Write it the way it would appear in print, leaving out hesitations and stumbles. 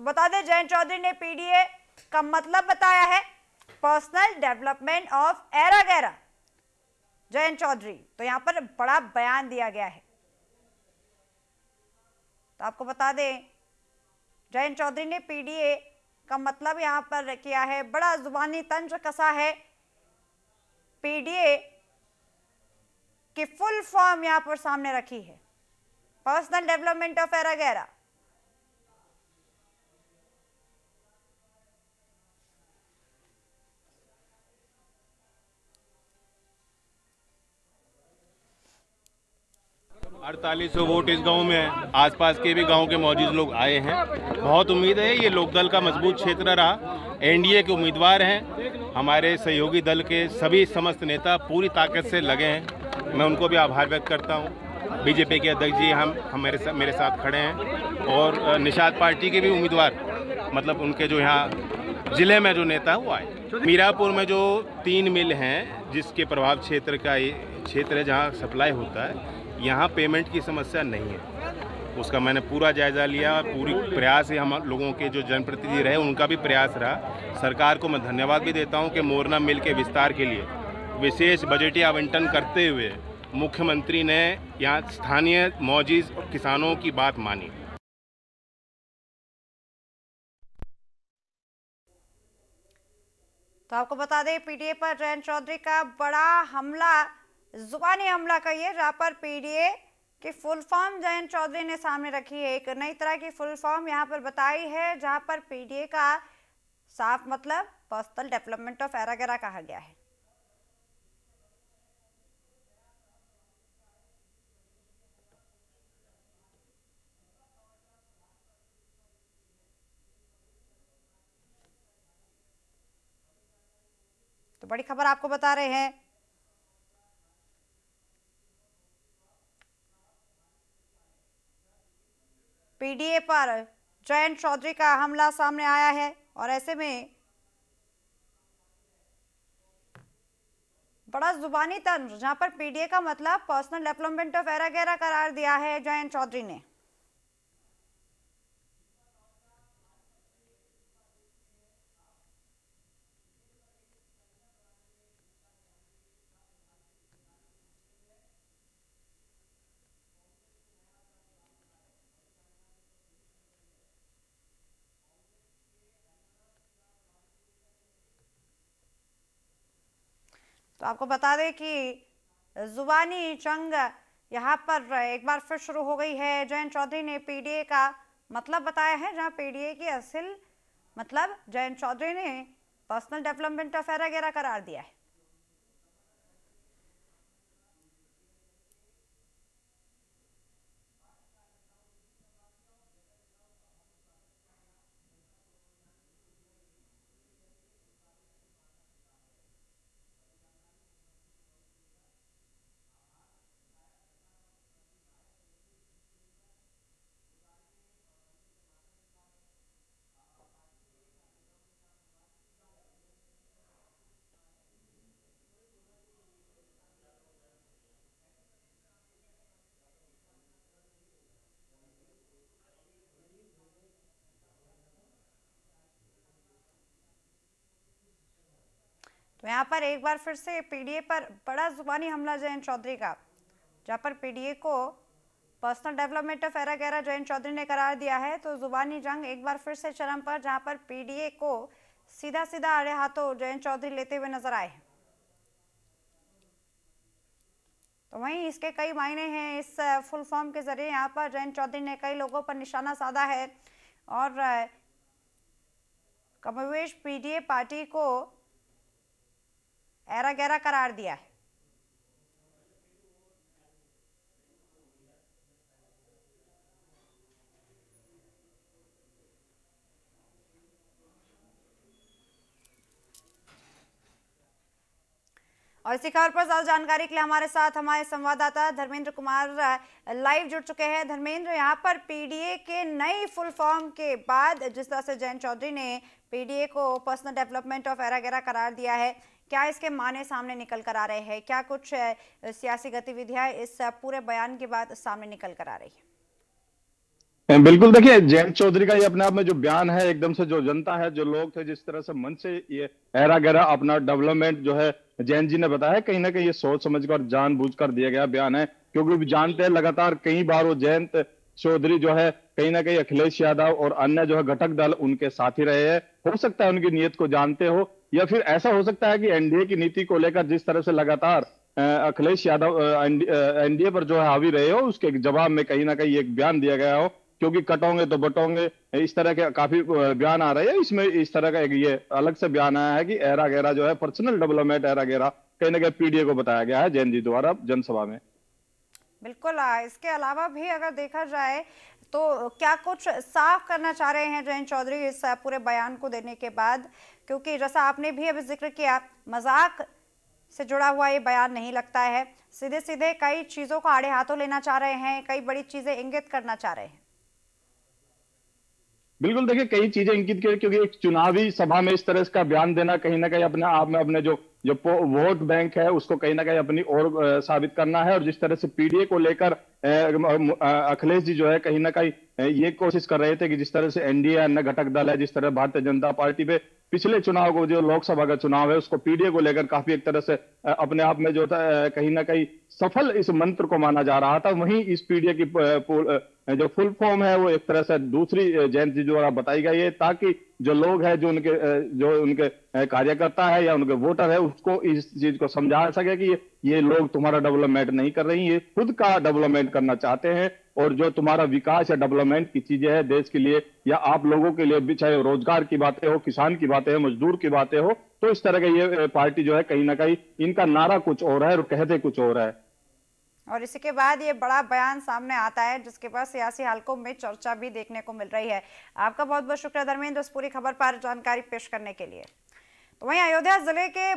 तो बता दें जयंत चौधरी ने पीडीए का मतलब बताया है पर्सनल डेवलपमेंट ऑफ एरा गैरा। जयंत चौधरी, तो यहां पर बड़ा बयान दिया गया है। तो आपको बता दें जयंत चौधरी ने पीडीए का मतलब यहां पर किया है, बड़ा जुबानी तंत्र कसा है। पीडीए की फुल फॉर्म यहां पर सामने रखी है, पर्सनल डेवलपमेंट ऑफ एरा गैरा। अड़तालीस सौ वोट इस गांव में है, आसपास के भी गांव के मौजूद लोग आए हैं। बहुत उम्मीद है ये लोकदल का मजबूत क्षेत्र रहा। एनडीए के उम्मीदवार हैं, हमारे सहयोगी दल के सभी समस्त नेता पूरी ताकत से लगे हैं। मैं उनको भी आभार व्यक्त करता हूं। बीजेपी के अध्यक्ष जी हम मेरे साथ खड़े हैं और निषाद पार्टी के भी उम्मीदवार, मतलब उनके जो यहाँ जिले में जो नेता है वो आए। मीरापुर में जो 3 मिल हैं जिसके प्रभाव क्षेत्र का ये क्षेत्र है जहाँ सप्लाई होता है, यहाँ पेमेंट की समस्या नहीं है। उसका मैंने पूरा जायजा लिया। पूरी प्रयास है हम लोगों के जो जनप्रतिनिधि रहे उनका भी प्रयास रहा। सरकार को मैं धन्यवाद भी देता हूँ कि मोरना मिल के विस्तार के लिए विशेष बजटीय आवंटन करते हुए मुख्यमंत्री ने यहाँ स्थानीय मौजूद किसानों की बात मानी। तो आपको बता दें पीडीए पर जयंत चौधरी का बड़ा हमला, जुबानी हमला कहिए, जहां पर पीडीए की फुल फॉर्म जयंत चौधरी ने सामने रखी है। एक नई तरह की फुल फॉर्म यहां पर बताई है, जहां पर पीडीए का साफ मतलब पर्सनल डेवलपमेंट ऑफ एरा गैरा कहा गया है। तो बड़ी खबर आपको बता रहे हैं, पीडीए पर जयंत चौधरी का हमला सामने आया है और ऐसे में बड़ा जुबानी तंत्र, जहां पर पीडीए का मतलब पर्सनल डेवलपमेंट ऑफ एरा गैरा करार दिया है जयंत चौधरी ने। तो आपको बता दें कि जुबानी जंग यहाँ पर एक बार फिर शुरू हो गई है। जयंत चौधरी ने पीडीए का मतलब बताया है, जहाँ पीडीए की असल मतलब जयंत चौधरी ने पर्सनल डेवलपमेंट ऑफ एरा गैरा करार दिया है। तो यहाँ पर एक बार फिर से पीडीए पर बड़ा जुबानी हमला जयंत चौधरी का, जहाँ पर पीडीए को पर्सनल डेवलपमेंट ऑफ एरा गैरा जयंत चौधरी ने करार दिया है। तो जुबानी जंग एक बार फिर से चरम पर, जहाँ पर पीडीए को सीधा सीधा आड़े हाथों जयंत चौधरी लेते हुए नजर आए हैं। तो वहीं इसके कई मायने हैं। इस फुल फॉर्म के जरिए यहाँ पर जयंत चौधरी ने कई लोगों पर निशाना साधा है और कमोवेश पीडीए पार्टी को एरा गैरा करार दिया है। और इसी खबर पर ज्यादा जानकारी के लिए हमारे साथ हमारे संवाददाता धर्मेंद्र कुमार लाइव जुड़ चुके हैं। धर्मेंद्र, यहाँ पर पीडीए के नई फुल फॉर्म के बाद जिस तरह से जयंत चौधरी ने पीडीए को पर्सनल डेवलपमेंट ऑफ एरा गैरा करार दिया है, क्या इसके माने सामने निकल कर आ रहे हैं? क्या कुछ सियासी गतिविधियां इस पूरे बयान के बाद सामने निकल कर आ रही है? बिल्कुल, देखिए जयंत चौधरी का ये अपने आप में जो बयान है, एकदम से जो जनता है, जो लोग थे, जिस तरह से मन से ये ऐरा गैरा अपना डेवलपमेंट जो है जयंत जी ने बताया, कहीं ना कहीं ये सोच समझकर जानबूझकर दिया गया बयान है। क्योंकि भी जानते हैं लगातार कई बार वो जयंत चौधरी जो है कहीं ना कहीं अखिलेश यादव और अन्य जो है घटक दल उनके साथ ही रहे हैं। हो सकता है उनकी नीयत को जानते हो, या फिर ऐसा हो सकता है कि एनडीए की नीति को लेकर जिस तरह से लगातार अखिलेश यादव एनडीए पर जो है हावी रहे हो, उसके जवाब में कहीं ना कहीं एक बयान दिया गया हो। क्योंकि कटोगे तो बटोगे, इस तरह के काफी बयान आ रहे हैं। इसमें इस तरह का एक ये अलग से बयान आया है कि ऐरा गैरा जो है पर्सनल डेवलपमेंट ऐरा गैरा कहीं ना कहीं पीडीए को बताया गया है जैन जी द्वारा जनसभा में। बिल्कुल। इसके अलावा भी अगर देखा जाए तो क्या कुछ साफ करना चाह रहे हैं जयंत चौधरी इस पूरे बयान को देने के बाद? क्योंकि जैसा आपने भी अभी जिक्र किया, मजाक से जुड़ा हुआ ये बयान नहीं लगता है, सीधे सीधे कई चीजों को आड़े हाथों लेना चाह रहे हैं, कई बड़ी चीजें इंगित करना चाह रहे हैं। बिल्कुल, देखिए कई चीजें इंगित की, क्योंकि एक चुनावी सभा में इस तरह का बयान देना कहीं ना कहीं अपने आप में अपने जो जो वोट बैंक है उसको कहीं ना कहीं अपनी ओर साबित करना है। और जिस तरह से पीडीए को लेकर अखिलेश जी जो है कहीं ना कहीं ये कोशिश कर रहे थे कि जिस तरह से एनडीए अन्य घटक दल है, जिस तरह भारतीय जनता पार्टी पे पिछले चुनाव को, जो लोकसभा का चुनाव है, उसको पीडीए को लेकर काफी एक तरह से अपने आप में जो था कहीं ना कहीं सफल इस मंत्र को माना जा रहा था, वहीं इस पीडीए की जो फुल फॉर्म है वो एक तरह से दूसरी जयंत जी द्वारा बताई गई है, ताकि जो लोग हैं, जो उनके कार्यकर्ता है या उनके वोटर है, उसको इस चीज को समझा सके कि ये लोग तुम्हारा डेवलपमेंट नहीं कर रही, ये खुद का डेवलपमेंट करना चाहते हैं। और जो तुम्हारा विकास या डेवलपमेंट की चीजें हैं देश के लिए या आप लोगों के लिए भी, चाहे रोजगार की बातें हो, किसान की बातें हो, मजदूर की बातें हो, तो इस तरह की ये पार्टी जो है कहीं ना कहीं इनका नारा कुछ और है और कहते कुछ और है। और इसी के बाद ये बड़ा बयान सामने आता है जिसके बाद सियासी हलकों में चर्चा भी देखने को मिल रही है। आपका बहुत बहुत शुक्रिया धर्मेंद्र इस पूरी खबर पर जानकारी पेश करने के लिए। तो वहीं अयोध्या जिले के